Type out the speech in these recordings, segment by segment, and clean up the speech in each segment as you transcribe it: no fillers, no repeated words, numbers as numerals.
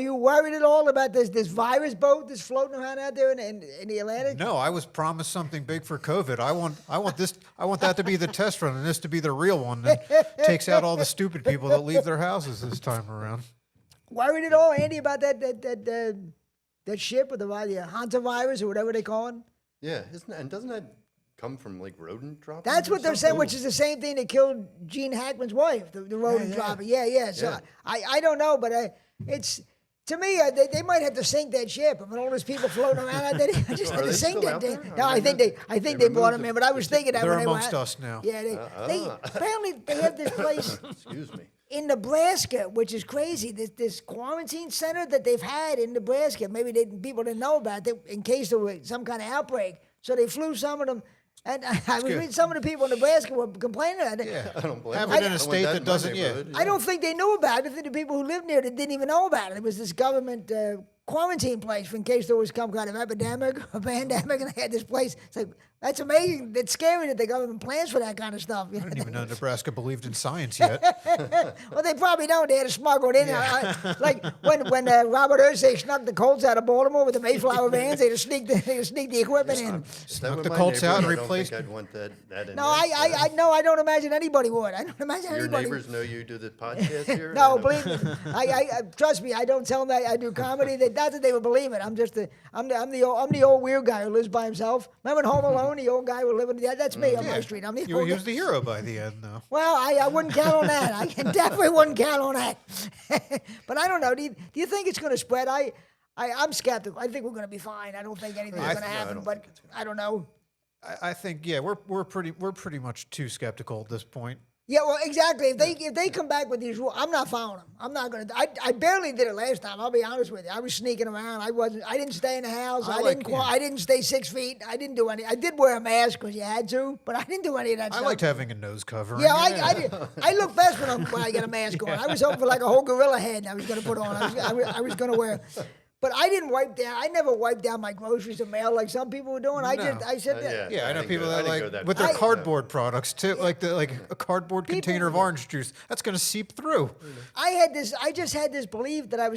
you worried at all about this virus boat that's floating around out there in the Atlantic? No, I was promised something big for COVID. I want that to be the test run, and this to be the real one that takes out all the stupid people that leave their houses this time around. Worried at all, Andy, about that ship with the hantavirus or whatever they call it? Yeah, doesn't that come from like rodent droppings? That's what they're saying, Ooh. which is the same thing that killed Gene Hackman's wife, the rodent dropping. Yeah. So I don't know, but it's to me they might have to sink that ship. I mean, all those people floating around out there, they just have to sink that thing. No, I think they brought them in, but I was thinking that they're when they were amongst us now. Yeah, they apparently they have this place. Excuse me. In Nebraska, which is crazy, this quarantine center that they've had in Nebraska, maybe people didn't know about it in case there was some kind of outbreak. So they flew some of them, and I was reading some of the people in Nebraska were complaining about it. Yeah, I don't blame have them. it in a state that doesn't yet. I don't think they knew about it. I think the people who lived near it didn't even know about it. It was this government quarantine place for in case there was some kind of epidemic or pandemic, and they had this place. It's like, that's amazing. It's scary that the government plans for that kind of stuff. I didn't even know Nebraska believed in science yet. Well, they probably don't. They had to smuggle it in. Like when Robert Irsay snuck the Colts out of Baltimore with the Mayflower vans, they just sneak the equipment in. Snuck the Colts out and replaced. I don't think I'd want that in No, there. I don't imagine anybody would. I don't imagine Your anybody. neighbors know you do the podcast here? No, believe me. I trust me. I don't tell them that I do comedy. Not that they would believe it. I'm the old weird guy who lives by himself. Remember in Home Alone, the old guy who lived. That's me on my street. I'm the He old was guy. the hero by the end, though. Well, I wouldn't count on that. I definitely wouldn't count on that. But I don't know. Do you think it's going to spread? I'm skeptical. I think we're going to be fine. I don't think anything's going to happen. But I don't know. I think we're pretty much too skeptical at this point. Yeah, well, exactly. If they come back with these rules, I'm not following them. I'm not going to. I barely did it last time. I'll be honest with you. I was sneaking around. I didn't stay in the house. I didn't stay 6 feet. I didn't do any. I did wear a mask because you had to, but I didn't do any of that stuff. I liked having a nose covering. Yeah, I did. I look best when I get a mask on. I was hoping for like a whole gorilla head I was going to put on. I was going to wear. But I didn't wipe down. I never wiped down my groceries or mail like some people were doing. I said that. Yeah, I know people that like with their cardboard products too, like a cardboard container of orange juice. That's going to seep through. I just had this belief that I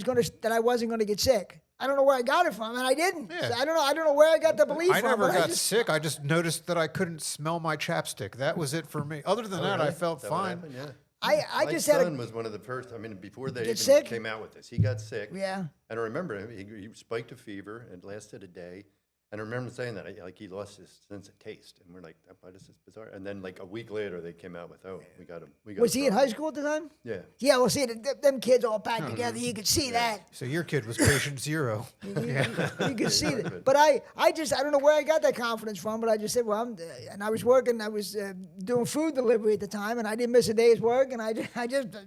wasn't going to get sick. I don't know where I got it from, and I didn't. Yeah. So I don't know where I got the belief from. I never got sick. I just noticed that I couldn't smell my chapstick. That was it for me. Other than that, I felt fine. Yeah. I just My had son was one of the first. I mean, before they even sick? came out with this, he got sick. Yeah. And I remember him. He spiked a fever. It lasted a day. And I remember saying that, like, he lost his sense of taste. And we're like, why is this bizarre? And then, like, a week later, they came out with, we got him. Was he in high schoschool at the time? Yeah. Yeah, well, see, them kids all packed together. You could see that. So your kid was patient zero. You could see that. But I don't know where I got that confidence from, but I just said, well, and I was working, I was doing food delivery at the time, and I didn't miss a day's work, and I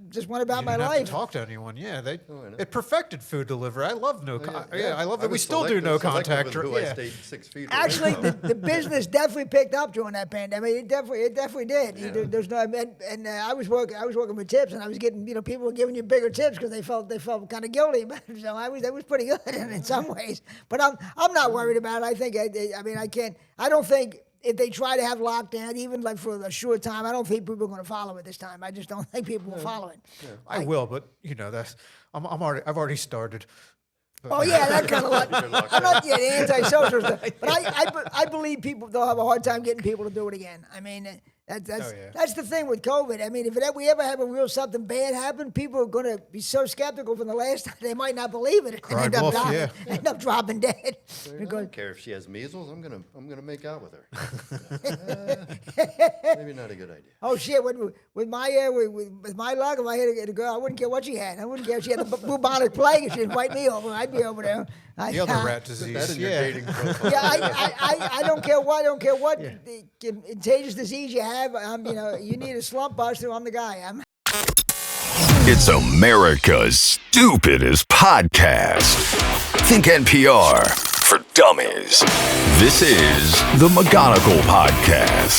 just went about my didn't have life. to talk to anyone. Yeah, it perfected food delivery. I love I love that we was still do no contact. With who I stayed 6 feet away. Actually, the business definitely picked up during that pandemic. It definitely did. Yeah. There's no, and I was working with tips, and I was getting, people were giving you bigger tips because they felt kind of guilty. So that was pretty good in some ways. But I'm not worried about it. I don't think if they try to have lockdown, even like for a short time, I don't think people are going to follow it this time. I just don't think people will follow it. Yeah. I will, but I've already started. Oh yeah, that kind of like I'm not the anti-social stuff, but I believe they'll have a hard time getting people to do it again. I mean, that's the thing with COVID. I mean, if we ever have a real something bad happen, people are going to be so skeptical from the last time they might not believe it and end up dropping dead. I don't care if she has measles. I'm gonna make out with her. Maybe not a good idea. Oh shit! With my luck, if I had a girl, I wouldn't care what she had. I wouldn't care if she had the bubonic plague. If she'd invite me over, I'd be over there. The other rat disease. That in your dating profile. Yeah, I don't care what the contagious disease you have. You need a slump buster. I'm the guy. It's America's stupidest podcast. Think NPR for dummies. This is the McGonigal Podcast.